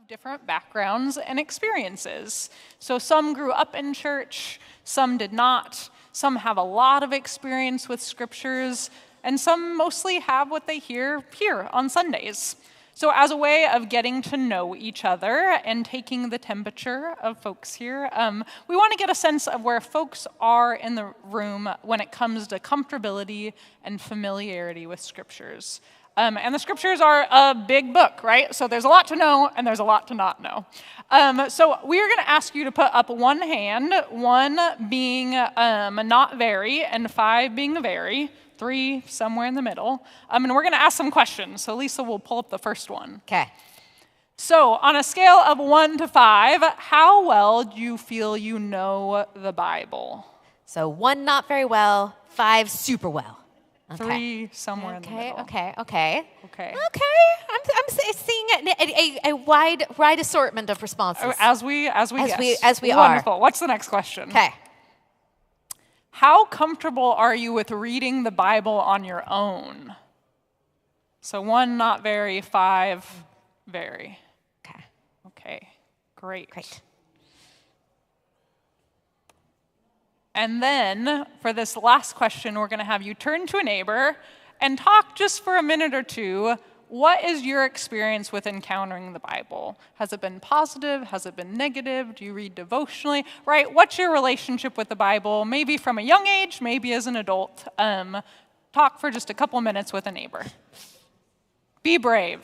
different backgrounds and experiences. So some grew up in church, some did not, some have a lot of experience with scriptures, and some mostly have what they hear here on Sundays. So as a way of getting to know each other and taking the temperature of folks here, we want to get a sense of where folks are in the room when it comes to comfortability and familiarity with scriptures. And the scriptures are a big book, right? So there's a lot to know and there's a lot to not know. So we are going to ask you to put up one hand, one being not very and 5 being very. 3 somewhere in the middle. And we're going to ask some questions. So Lisa will pull up the first one. Okay. So on a scale of 1 to 5, how well do you feel you know the Bible? So 1 not very well, 5 super well. Okay. 3 somewhere in the middle. Okay. Okay. I'm seeing a wide assortment of responses. As we As we are. Wonderful. What's the next question? Okay. How comfortable are you with reading the Bible on your own? So 1 not very, 5 very. Okay. Okay, great. Great. And then for this last question, we're going to have you turn to a neighbor and talk just for a minute or two. What is your experience with encountering the Bible? Has it been positive? Has it been negative? Do you read devotionally? Right? What's your relationship with the Bible? Maybe from a young age, maybe as an adult. Talk for just a couple minutes with a neighbor. Be brave.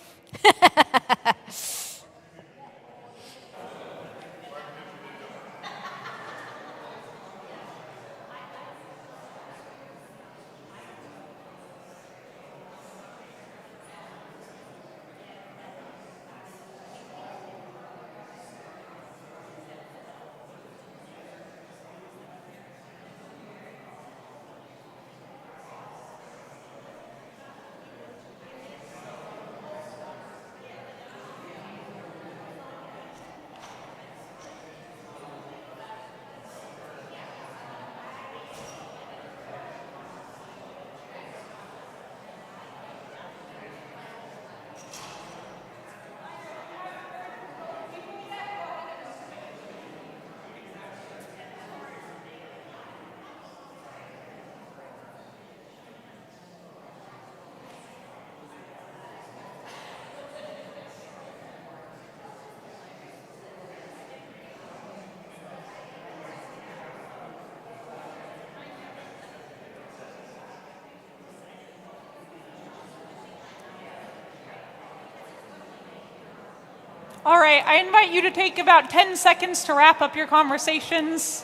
All right, I invite you to take about 10 seconds to wrap up your conversations,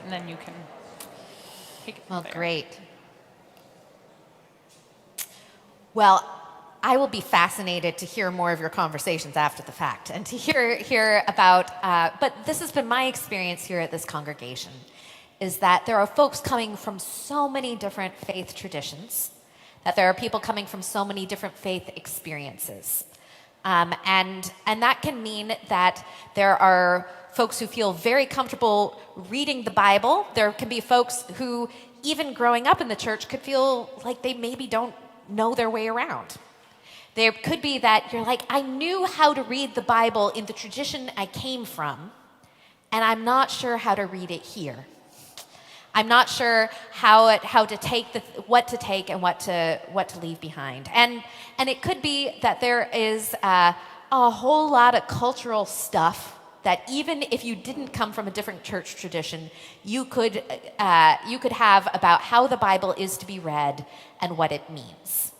and then you can take it from there. Great. Well, I will be fascinated to hear more of your conversations after the fact and to hear about, but this has been my experience here at this congregation, is that there are folks coming from so many different faith traditions, that there are people coming from so many different faith experiences. And that can mean that there are folks who feel very comfortable reading the Bible. There can be folks who, even growing up in the church, could feel like they maybe don't know their way around. There could be that you're like, I knew how to read the Bible in the tradition I came from, and I'm not sure how to read it here. I'm not sure how to take what to take and what to leave behind. And it could be that there is a whole lot of cultural stuff that even if you didn't come from a different church tradition, you could have about how the Bible is to be read and what it means.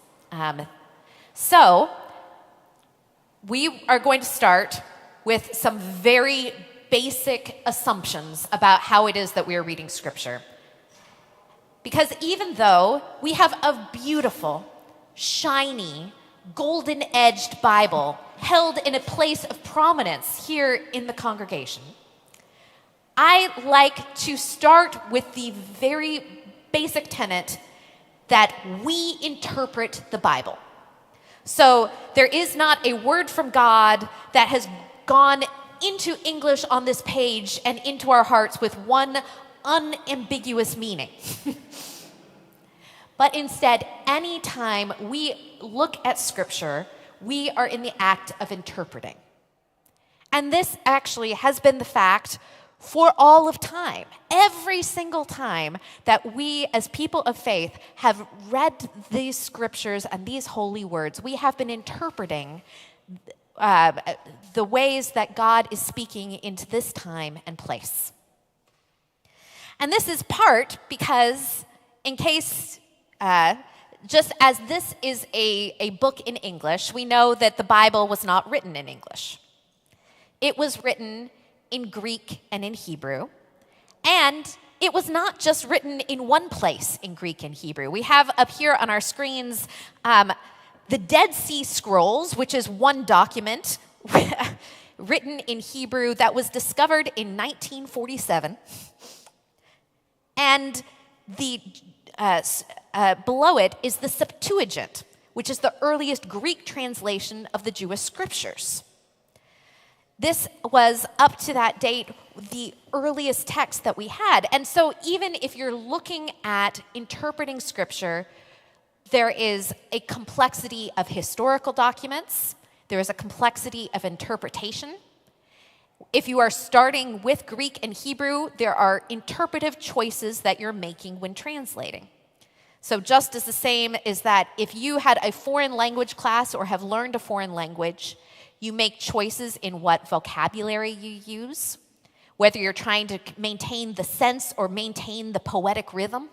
So we are going to start with some very basic assumptions about how it is that we are reading Scripture. Because even though we have a beautiful, shiny, golden-edged Bible held in a place of prominence here in the congregation, I like to start with the very basic tenet that we interpret the Bible. So there is not a word from God that has gone into English on this page and into our hearts with one unambiguous meaning. But instead, anytime we look at Scripture, we are in the act of interpreting. And this actually has been the fact for all of time. Every single time that we as people of faith have read these scriptures and these holy words, we have been interpreting the ways that God is speaking into this time and place. And this is part because, in case, just as this is a book in English, we know that the Bible was not written in English. It was written in Greek and in Hebrew, and it was not just written in one place in Greek and Hebrew. We have up here on our screens the Dead Sea Scrolls, which is one document written in Hebrew that was discovered in 1947. And below it is the Septuagint, which is the earliest Greek translation of the Jewish scriptures. This was, up to that date, the earliest text that we had. And so even if you're looking at interpreting scripture, there is a complexity of historical documents. There is a complexity of interpretation. If you are starting with Greek and Hebrew, there are interpretive choices that you're making when translating. So just as the same is that if you had a foreign language class or have learned a foreign language, you make choices in what vocabulary you use, whether you're trying to maintain the sense or maintain the poetic rhythm.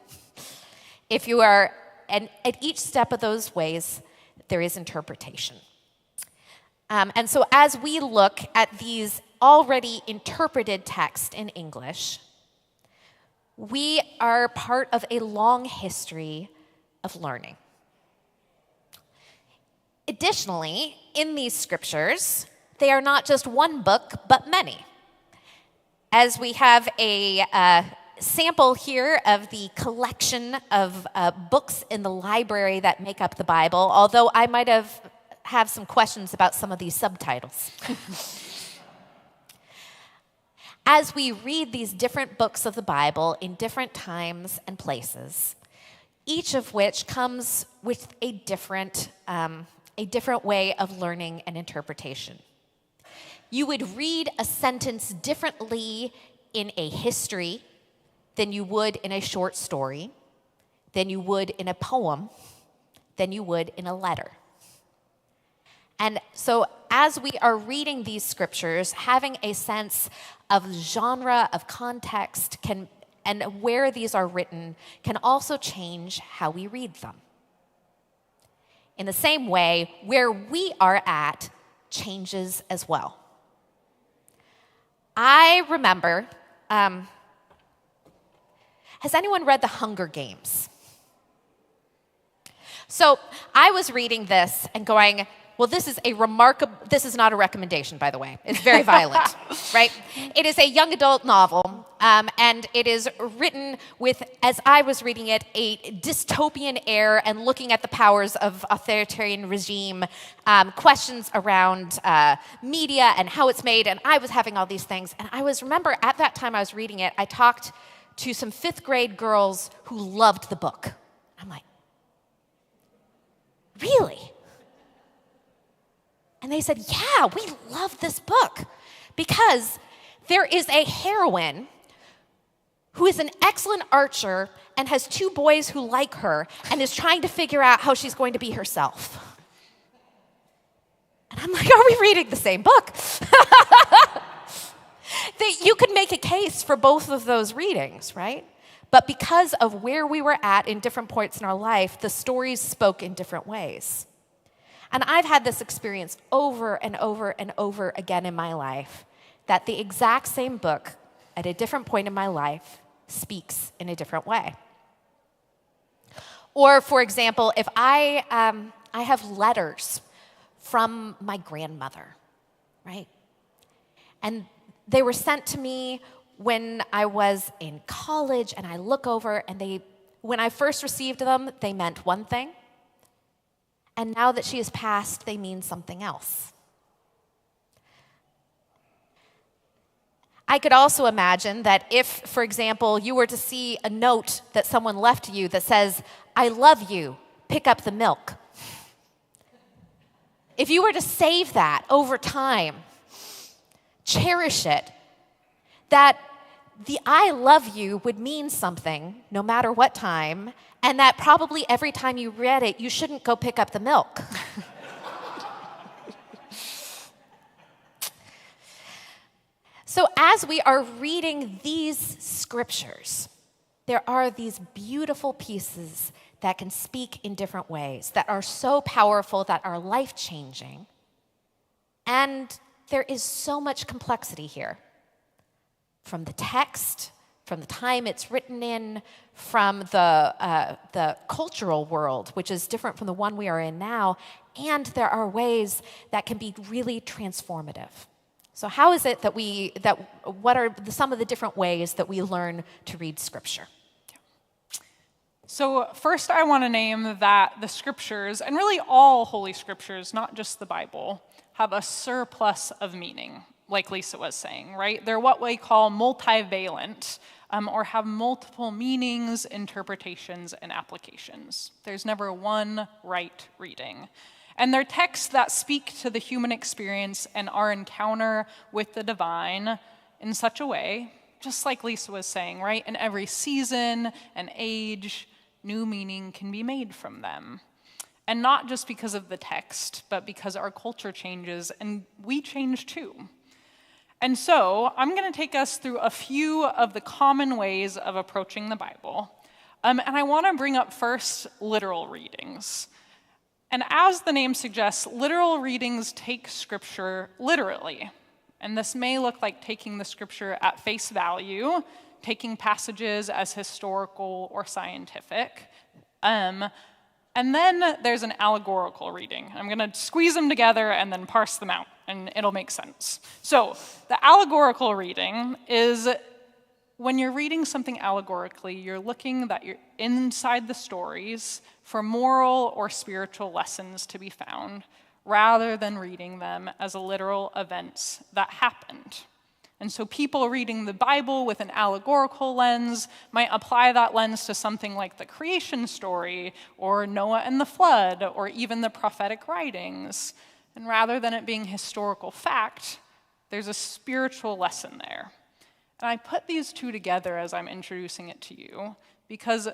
If you are, and at each step of those ways, there is interpretation. And so as we look at these already interpreted texts in English, we are part of a long history of learning. Additionally, in these scriptures, they are not just one book, but many. As we have a sample here of the collection of books in the library that make up the Bible, although I might have some questions about some of these subtitles. As we read these different books of the Bible in different times and places, each of which comes with a different way of learning and interpretation. You would read a sentence differently in a history than you would in a short story, than you would in a poem, than you would in a letter. And so as we are reading these scriptures, having a sense of genre, of context, and where these are written can also change how we read them. In the same way, where we are at changes as well. I remember, has anyone read The Hunger Games? So I was reading this and going, well, this is not a recommendation, by the way. It's very violent, right? It is a young adult novel, and it is written with, as I was reading it, a dystopian air and looking at the powers of authoritarian regime, questions around media and how it's made, and I was having all these things. And remember, at that time I was reading it, I talked to some 5th grade girls who loved the book. I'm like, really? And they said, yeah, we love this book because there is a heroine who is an excellent archer and has 2 boys who like her and is trying to figure out how she's going to be herself. And I'm like, are we reading the same book? You could make a case for both of those readings, right? But because of where we were at in different points in our life, the stories spoke in different ways. And I've had this experience over and over and over again in my life, that the exact same book at a different point in my life speaks in a different way. Or, for example, if I have letters from my grandmother, right? And they were sent to me when I was in college, and I look over, and when I first received them, they meant one thing. And now that she has passed, they mean something else. I could also imagine that if, for example, you were to see a note that someone left you that says, I love you, pick up the milk. If you were to save that over time cherish it, that the I love you would mean something no matter what time, and that probably every time you read it, you shouldn't go pick up the milk. So as we are reading these scriptures, there are these beautiful pieces that can speak in different ways, that are so powerful, that are life-changing. And there is so much complexity here. From the text, from the time it's written in, from the cultural world, which is different from the one we are in now, and there are ways that can be really transformative. So how is it what are some of the different ways that we learn to read Scripture? So first I want to name that the Scriptures, and really all Holy Scriptures, not just the Bible, have a surplus of meaning, like Lisa was saying, right? They're what we call multivalent, or have multiple meanings, interpretations, and applications. There's never one right reading. And they're texts that speak to the human experience and our encounter with the divine in such a way, just like Lisa was saying, right? In every season and age, new meaning can be made from them. And not just because of the text, but because our culture changes and we change too. And so I'm going to take us through a few of the common ways of approaching the Bible. And I want to bring up first literal readings. And as the name suggests, literal readings take Scripture literally. And this may look like taking the Scripture at face value, taking passages as historical or scientific. And then there's an allegorical reading. I'm going to squeeze them together and then parse them out, and it'll make sense. So the allegorical reading is when you're reading something allegorically, you're looking that you're inside the stories for moral or spiritual lessons to be found, rather than reading them as literal events that happened. And so people reading the Bible with an allegorical lens might apply that lens to something like the creation story, or Noah and the flood, or even the prophetic writings. And rather than it being historical fact, there's a spiritual lesson there. And I put these two together as I'm introducing it to you, because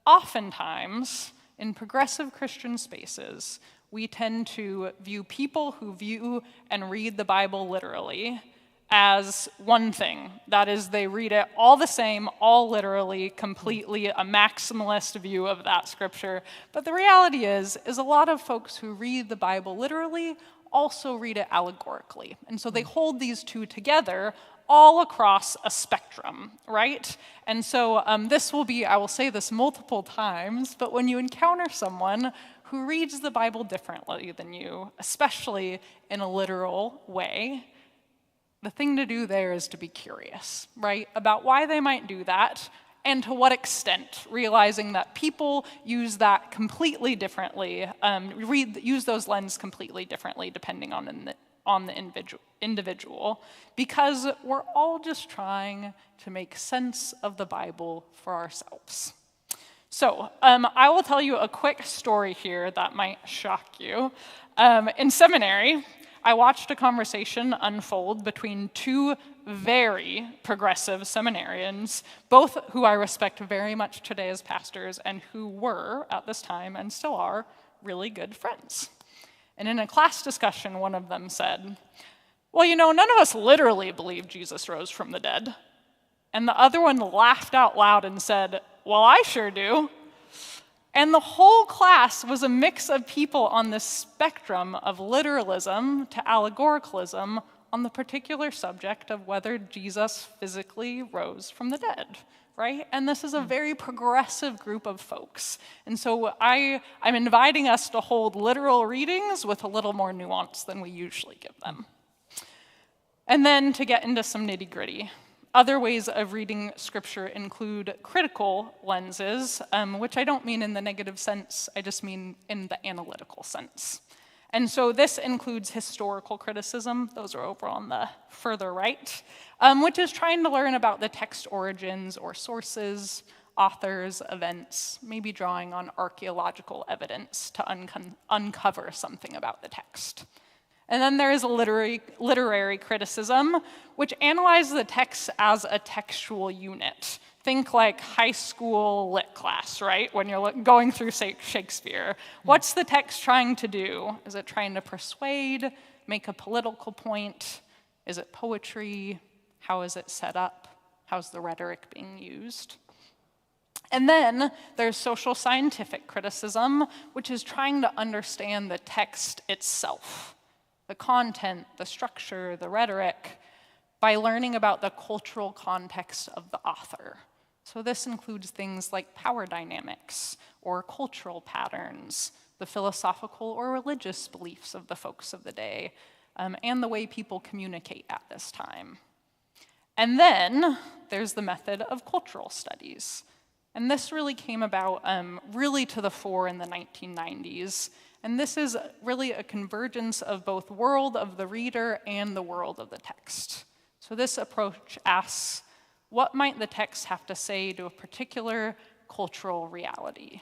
oftentimes in progressive Christian spaces, we tend to view people who view and read the Bible literally as one thing. That is, they read it all the same, all literally, completely, a maximalist view of that scripture. But the reality is a lot of folks who read the Bible literally also read it allegorically. And so they hold these two together all across a spectrum, right? And so this will be, I will say this multiple times, but when you encounter someone who reads the Bible differently than you, especially in a literal way, the thing to do there is to be curious, right? About why they might do that and to what extent, realizing that people use that completely differently, use those lenses completely differently depending on the individual, because we're all just trying to make sense of the Bible for ourselves. So I will tell you a quick story here that might shock you. In seminary, I watched a conversation unfold between two very progressive seminarians, both who I respect very much today as pastors and who were, at this time and still are, really good friends. And in a class discussion, one of them said, "Well, you know, none of us literally believe Jesus rose from the dead." And the other one laughed out loud and said, "Well, I sure do." And the whole class was a mix of people on this spectrum of literalism to allegoricalism on the particular subject of whether Jesus physically rose from the dead, right? And this is a very progressive group of folks. And so I'm inviting us to hold literal readings with a little more nuance than we usually give them. And then to get into some nitty-gritty. Other ways of reading Scripture include critical lenses, which I don't mean in the negative sense, I just mean in the analytical sense. And so this includes historical criticism, those are over on the further right, which is trying to learn about the text origins or sources, authors, events, maybe drawing on archaeological evidence to uncover something about the text. And then there is a literary criticism, which analyzes the text as a textual unit. Think like high school lit class, right? When you're going through Shakespeare. What's the text trying to do? Is it trying to persuade, make a political point? Is it poetry? How is it set up? How's the rhetoric being used? And then there's social scientific criticism, which is trying to understand the text itself, the content, the structure, the rhetoric, by learning about the cultural context of the author. So this includes things like power dynamics or cultural patterns, the philosophical or religious beliefs of the folks of the day, and the way people communicate at this time. And then there's the method of cultural studies. And this really came about really to the fore in the 1990s. And this is really a convergence of both world of the reader and the world of the text. So this approach asks, what might the text have to say to a particular cultural reality?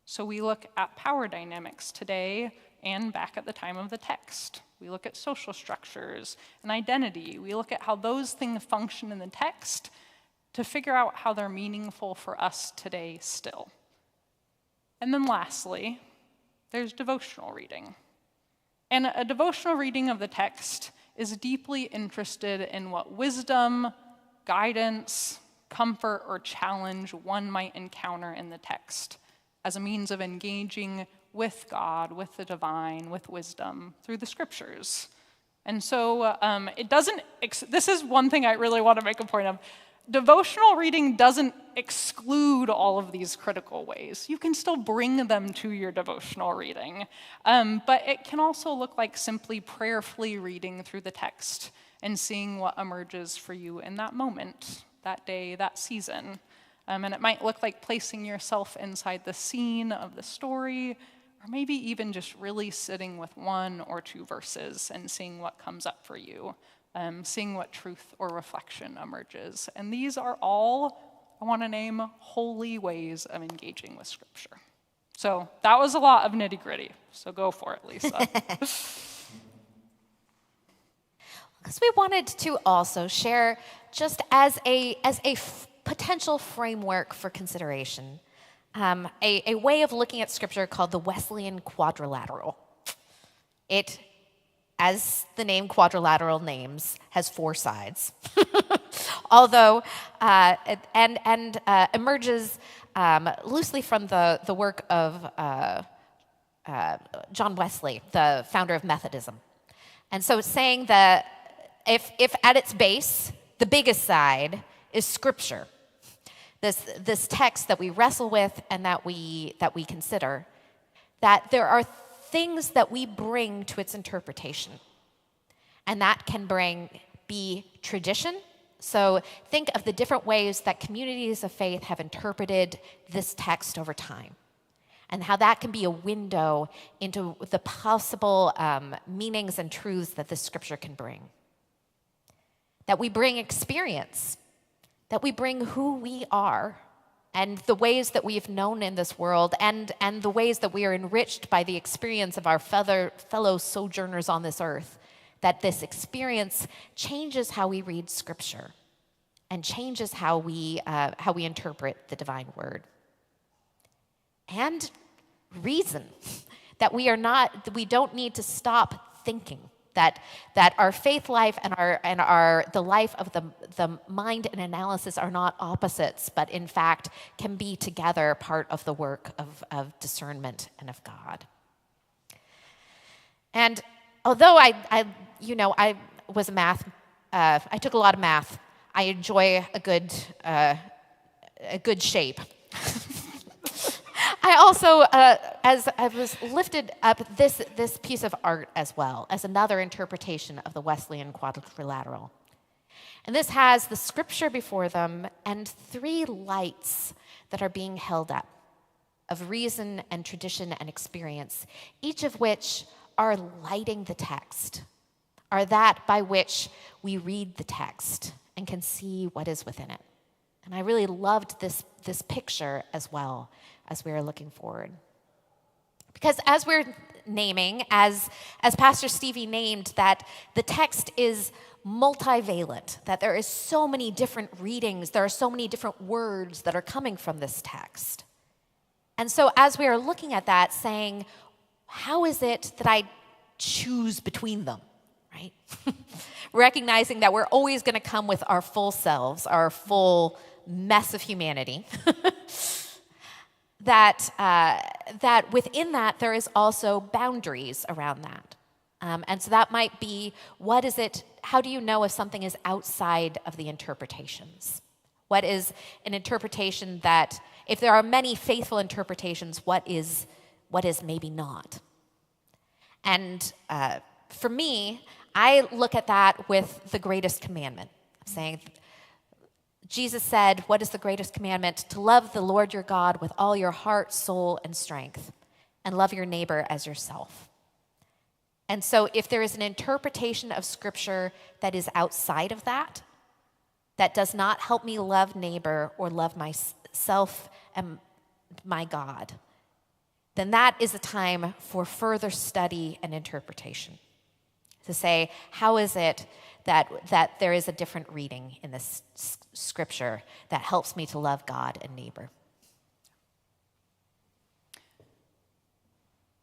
So we look at power dynamics today and back at the time of the text. We look at social structures and identity. We look at how those things function in the text to figure out how they're meaningful for us today still. And then lastly, there's devotional reading. And a devotional reading of the text is deeply interested in what wisdom, guidance, comfort, or challenge one might encounter in the text as a means of engaging with God, with the divine, with wisdom through the scriptures. And so this is one thing I really want to make a point of. Devotional reading doesn't exclude all of these critical ways. You can still bring them to your devotional reading, but it can also look like simply prayerfully reading through the text and seeing what emerges for you in that moment, that day, that season. And it might look like placing yourself inside the scene of the story, or maybe even just really sitting with one or two verses and seeing what comes up for you. Seeing what truth or reflection emerges. And these are all, I want to name, holy ways of engaging with Scripture. So that was a lot of nitty-gritty, so go for it, Lisa. Because we wanted to also share, just as a potential framework for consideration, a way of looking at Scripture called the Wesleyan Quadrilateral. It, as the name quadrilateral names, has four sides. Although, emerges loosely from the work of John Wesley, the founder of Methodism. And so it's saying that if at its base, the biggest side is Scripture, this text that we wrestle with and that we consider, that there are things that we bring to its interpretation. And that can be tradition. So think of the different ways that communities of faith have interpreted this text over time, and how that can be a window into the possible meanings and truths that this Scripture can bring. That we bring experience, that we bring who we are, and the ways that we've known in this world, and the ways that we are enriched by the experience of our fellow sojourners on this earth, that this experience changes how we read Scripture and changes how we interpret the divine word. And reason, that we don't need to stop thinking. That our faith life and the life of the mind and analysis are not opposites, but in fact can be together part of the work of discernment and of God. And although I was a math, I took a lot of math. I enjoy a good shape. I also, as I was lifted up this piece of art as well, as another interpretation of the Wesleyan Quadrilateral. And this has the Scripture before them and three lights that are being held up of reason and tradition and experience, each of which are lighting the text, are that by which we read the text and can see what is within it. And I really loved this picture as well as we are looking forward. Because as we're naming, as Pastor Stevie named, that the text is multivalent, that there is so many different readings, there are so many different words that are coming from this text. And so as we are looking at that, saying, how is it that I choose between them, right? Recognizing that we're always going to come with our full selves, our full mess of humanity. that within that there is also boundaries around that. And so that might be, how do you know if something is outside of the interpretations? What is an interpretation that, if there are many faithful interpretations, what is maybe not? And for me, I look at that with the greatest commandment, saying, Jesus said, what is the greatest commandment? To love the Lord your God with all your heart, soul, and strength, and love your neighbor as yourself. And so if there is an interpretation of Scripture that is outside of that does not help me love neighbor or love myself and my God, then that is a time for further study and interpretation. To say, how is it that there is a different reading in this Scripture that helps me to love God and neighbor?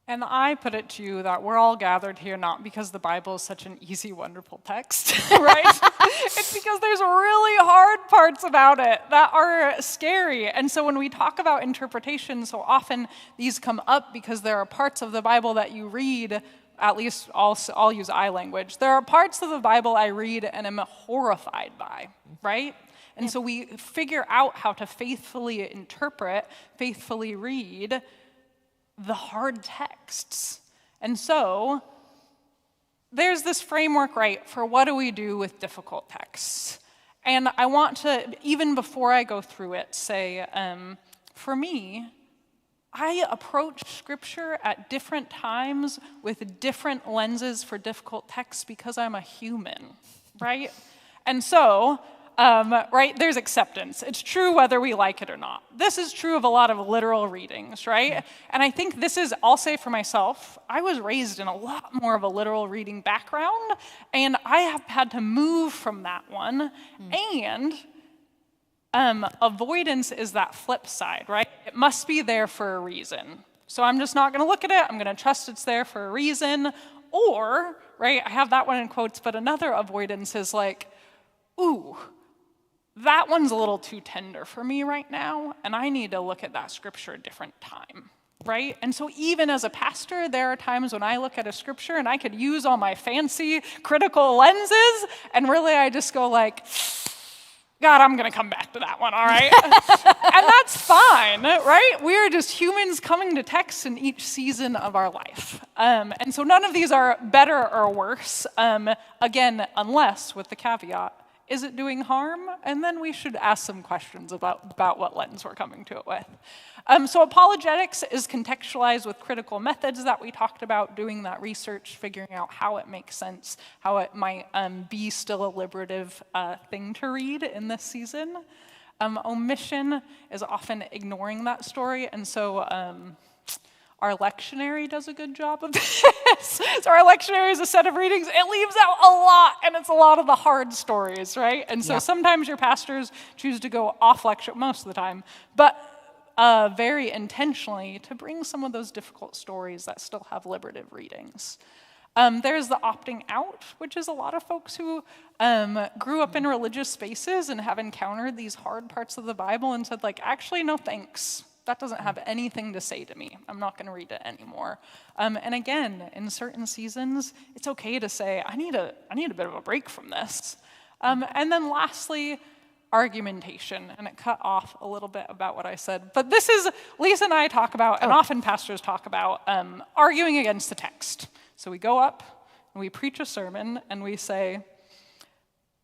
And I put it to you that we're all gathered here not because the Bible is such an easy, wonderful text, right? It's because there's really hard parts about it that are scary. And so when we talk about interpretation, so often these come up because there are parts of the Bible that you read, at least I'll use I language. There are parts of the Bible I read and am horrified by, right? And so we figure out how to faithfully interpret, faithfully read the hard texts. And so there's this framework, right, for what do we do with difficult texts. And I want to, even before I go through it, say, for me, I approach Scripture at different times with different lenses for difficult texts because I'm a human, right? And so, right, there's acceptance. It's true whether we like it or not. This is true of a lot of literal readings, right? And I think this is, I'll say for myself, I was raised in a lot more of a literal reading background, and I have had to move from that one. And avoidance is that flip side, right? It must be there for a reason. So I'm just not going to look at it. I'm going to trust it's there for a reason. Or, right, I have that one in quotes, but another avoidance is like, ooh, that one's a little too tender for me right now, and I need to look at that Scripture a different time, right? And so even as a pastor, there are times when I look at a Scripture and I could use all my fancy critical lenses, and really I just go like, God, I'm going to come back to that one, all right? And that's fine, right? We are just humans coming to texts in each season of our life. And so none of these are better or worse, again, unless with the caveat, is it doing harm? And then we should ask some questions about what lens we're coming to it with. So apologetics is contextualized with critical methods that we talked about, doing that research, figuring out how it makes sense, how it might be still a liberative thing to read in this season. Omission is often ignoring that story, and so our lectionary does a good job of this. So our lectionary is a set of readings. It leaves out a lot, and it's a lot of the hard stories, right? And so sometimes your pastors choose to go off lecture, most of the time, but very intentionally to bring some of those difficult stories that still have liberative readings. There's the opting out, which is a lot of folks who grew up in religious spaces and have encountered these hard parts of the Bible and said, like, actually, no thanks. That doesn't have anything to say to me. I'm not going to read it anymore. And again, in certain seasons, it's okay to say, I need a bit of a break from this. And then lastly, argumentation. And it cut off a little bit about what I said. But this is, Lisa and I talk about, and often pastors talk about, arguing against the text. So we go up, and we preach a sermon, and we say,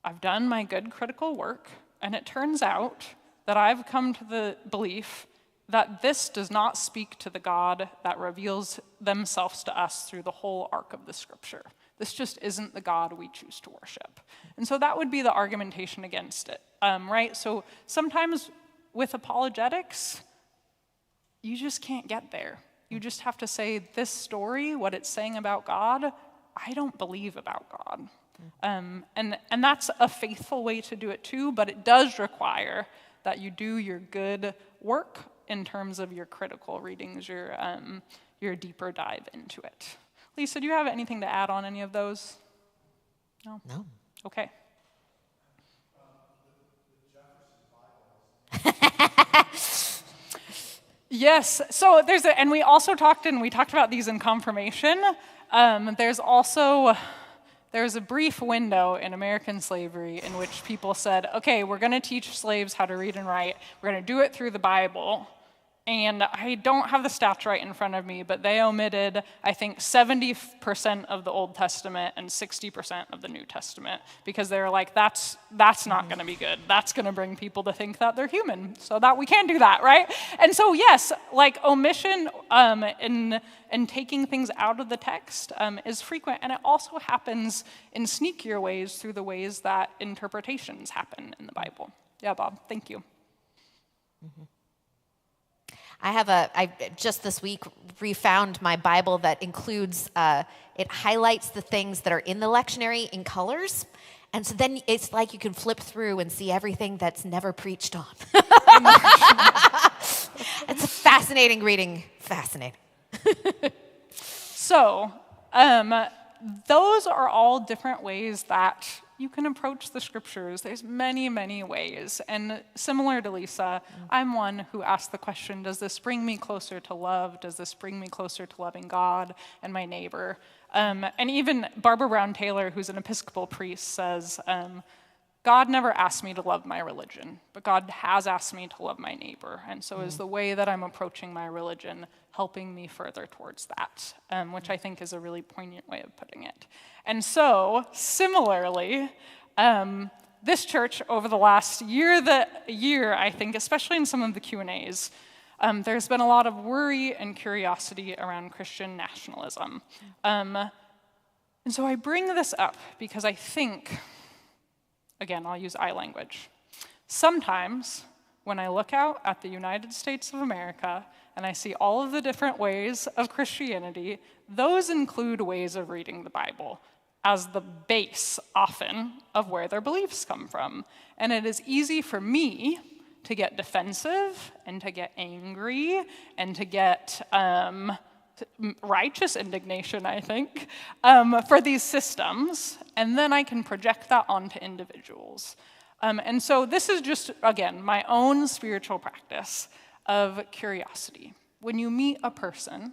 I've done my good critical work, and it turns out that I've come to the belief that this does not speak to the God that reveals themselves to us through the whole arc of the Scripture. This just isn't the God we choose to worship. And so that would be the argumentation against it, right? So sometimes with apologetics, you just can't get there. You just have to say, this story, what it's saying about God, I don't believe about God. And that's a faithful way to do it too, but it does require that you do your good work in terms of your critical readings, your deeper dive into it. Lisa, do you have anything to add on any of those? No? No. Okay. Yes, so and we also talked about these in confirmation. There's a brief window in American slavery in which people said, okay, we're going to teach slaves how to read and write. We're going to do it through the Bible. And I don't have the stats right in front of me, but they omitted, I think, 70% of the Old Testament and 60% of the New Testament, because they were like, that's not going to be good. That's going to bring people to think that they're human, so that we can't do that, right? And so, yes, like omission and taking things out of the text is frequent, and it also happens in sneakier ways through the ways that interpretations happen in the Bible. Yeah, Bob, thank you. Mm-hmm. I just this week refound my Bible that includes, it highlights the things that are in the lectionary in colors. And so then it's like you can flip through and see everything that's never preached on. It's a fascinating reading. Fascinating. So, those are all different ways that you can approach the scriptures. There's many, many ways. And similar to Lisa, I'm one who asked the question, does this bring me closer to love? Does this bring me closer to loving God and my neighbor? And even Barbara Brown Taylor, who's an Episcopal priest, says, God never asked me to love my religion, but God has asked me to love my neighbor. And so is the way that I'm approaching my religion helping me further towards that, which I think is a really poignant way of putting it. And so, similarly, this church over the last year, I think, especially in some of the Q&As, there's been a lot of worry and curiosity around Christian nationalism. And so I bring this up because I think, again, I'll use I language. Sometimes when I look out at the United States of America and I see all of the different ways of Christianity, those include ways of reading the Bible as the base, often, of where their beliefs come from. And it is easy for me to get defensive and to get angry and to get righteous indignation, I think, for these systems, and then I can project that onto individuals. And so this is just, again, my own spiritual practice of curiosity. When you meet a person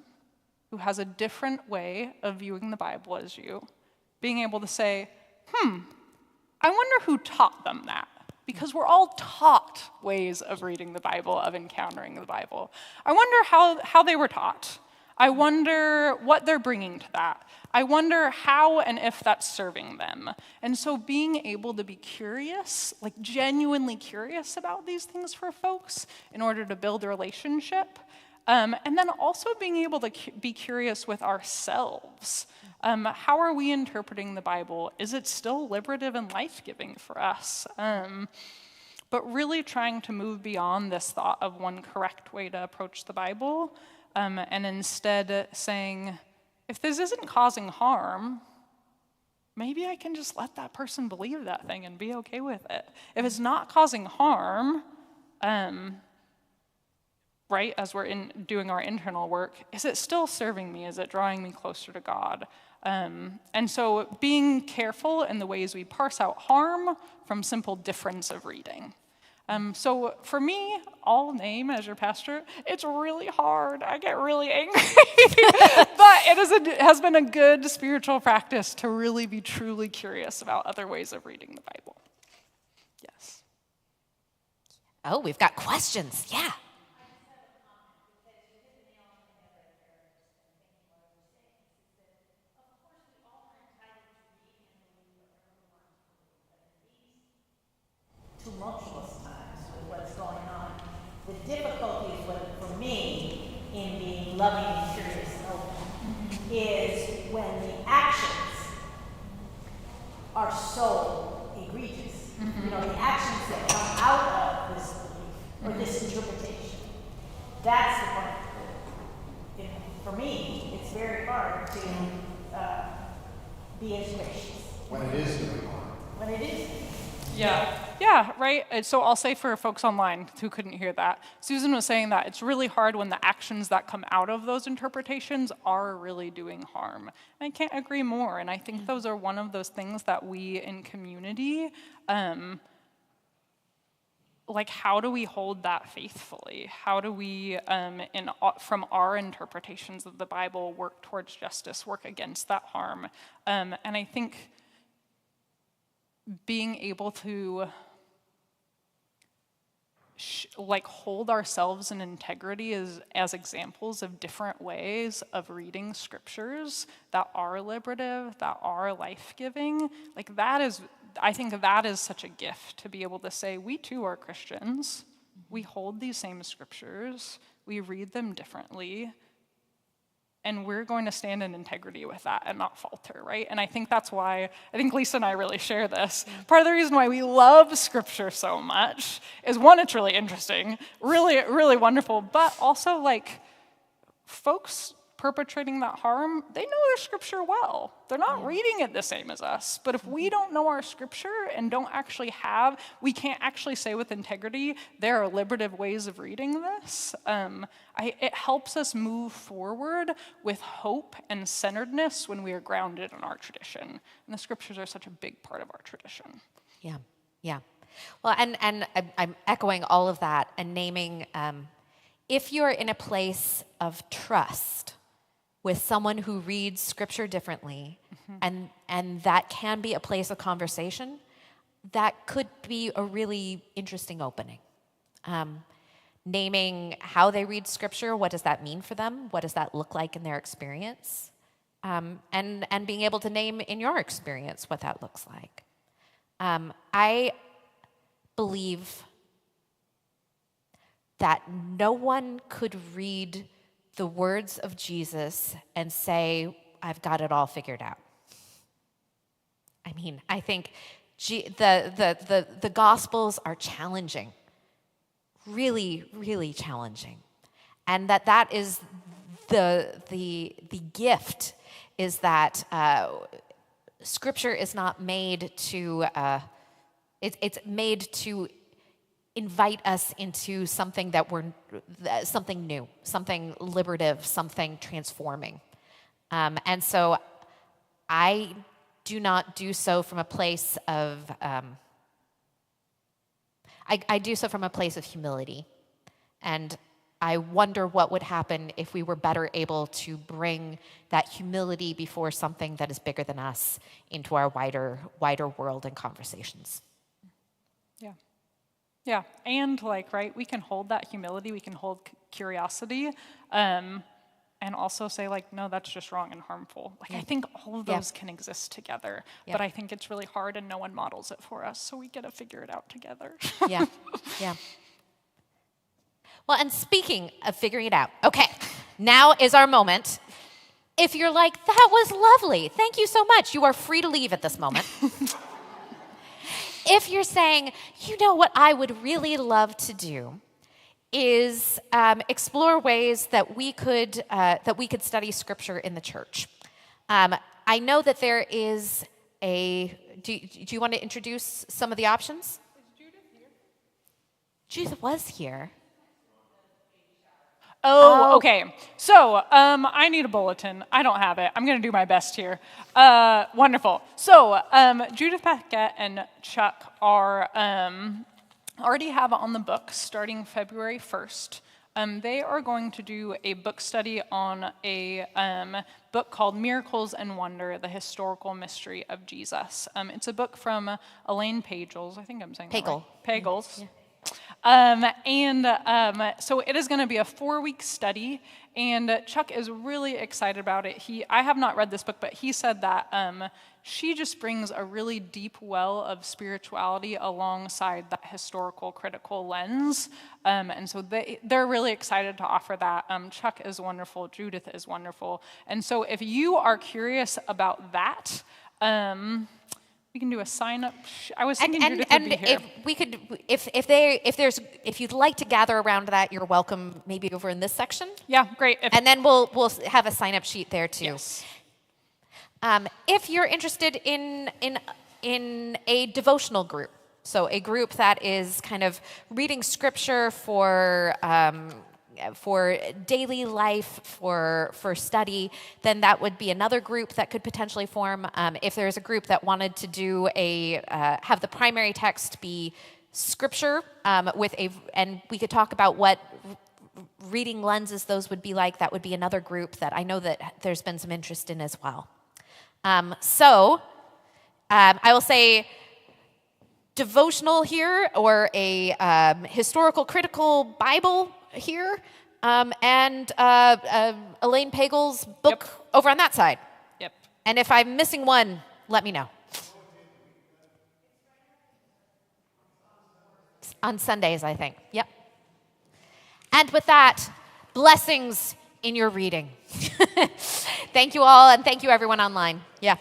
who has a different way of viewing the Bible as you, being able to say, I wonder who taught them that. Because we're all taught ways of reading the Bible, of encountering the Bible. I wonder how they were taught. I wonder what they're bringing to that. I wonder how and if that's serving them. And so being able to be curious, like genuinely curious about these things for folks in order to build a relationship, and then also being able to be curious with ourselves. How are we interpreting the Bible? Is it still liberative and life-giving for us? But really trying to move beyond this thought of one correct way to approach the Bible, and instead saying, if this isn't causing harm, maybe I can just let that person believe that thing and be okay with it. If it's not causing harm, right, as we're doing our internal work, is it still serving me? Is it drawing me closer to God? And so being careful in the ways we parse out harm from simple difference of reading. So for me, I'll name as your pastor, it's really hard. I get really angry. But it has been a good spiritual practice to really be truly curious about other ways of reading the Bible. Yes. Oh, we've got questions. Yeah. Tumultuous times with what's going on. The difficulty for me in being loving and curious and open is when the actions are so egregious. You know, the actions that come out of this belief or this interpretation. That's the part Yeah, right? So I'll say for folks online who couldn't hear that, Susan was saying that it's really hard when the actions that come out of those interpretations are really doing harm. And I can't agree more. And I think those are one of those things that we in community, like, how do we hold that faithfully? How do we, from our interpretations of the Bible, work towards justice, work against that harm? And I think being able to hold ourselves in integrity as examples of different ways of reading scriptures that are liberative, that are life-giving, like that is, I think that is such a gift to be able to say, we too are Christians. We hold these same scriptures. We read them differently. And we're going to stand in integrity with that and not falter, right? And I think that's why, I think Lisa and I really share this. Part of the reason why we love scripture so much is, one, it's really interesting, really, really wonderful, but also, like, folks perpetrating that harm, they know their scripture well. They're not reading it the same as us. But if we don't know our scripture and don't actually we can't actually say with integrity, there are liberative ways of reading this, it helps us move forward with hope and centeredness when we are grounded in our tradition. And the scriptures are such a big part of our tradition. Yeah. Well, and I'm echoing all of that and naming, if you're in a place of trust with someone who reads scripture differently, and that can be a place of conversation, that could be a really interesting opening. Naming how they read scripture, what does that mean for them? What does that look like in their experience? And being able to name in your experience what that looks like. I believe that no one could read the words of Jesus and say, I've got it all figured out. I mean, I think the Gospels are challenging, really, really challenging. And that is the gift, is that Scripture is not made to, it's made to invite us into something something new, something liberative, something transforming. And so I do not do so from a place of, I do so from a place of humility. And I wonder what would happen if we were better able to bring that humility before something that is bigger than us into our wider world and conversations. Yeah, and right, we can hold that humility, we can hold curiosity, and also say no, that's just wrong and harmful. I think all of those can exist together, but I think it's really hard and no one models it for us, so we get to figure it out together. Yeah. Well, and speaking of figuring it out, okay, now is our moment. If you're like, that was lovely, thank you so much, you are free to leave at this moment. If you're saying, you know what I would really love to do is explore ways that we could study scripture in the church. I know that there is do you want to introduce some of the options? Is Judith here? Judith was here. Oh, okay. So I need a bulletin. I don't have it. I'm going to do my best here. Wonderful. So Judith Paquette and Chuck are already have on the book starting February 1st. They are going to do a book study on a book called Miracles and Wonder, The Historical Mystery of Jesus. It's a book from Elaine Pagels. I think I'm saying that right. Pagels. Yeah. So it is going to be a 4-week study, and Chuck is really excited about it. I have not read this book, but he said that she just brings a really deep well of spirituality alongside that historical critical lens, and so they're really excited to offer that. Chuck is wonderful, Judith is wonderful, and so if you are curious about that, we can do a sign up. I was thinking Judith would be here. If you'd like to gather around that, you're welcome. Maybe over in this section. Yeah, great. And then we'll have a sign up sheet there too. Yes. If you're interested in a devotional group, So a group that is kind of reading scripture for daily life, for study, then that would be another group that could potentially form. If there's a group that wanted to do have the primary text be scripture and we could talk about what reading lenses those would be like, that would be another group that I know that there's been some interest in as well. I will say devotional here, or a historical critical Bible here, and Elaine Pagel's book over on that side. Yep. And if I'm missing one, let me know. On Sundays, I think. Yep. And with that, blessings in your reading. Thank you all, and thank you everyone online. Yeah.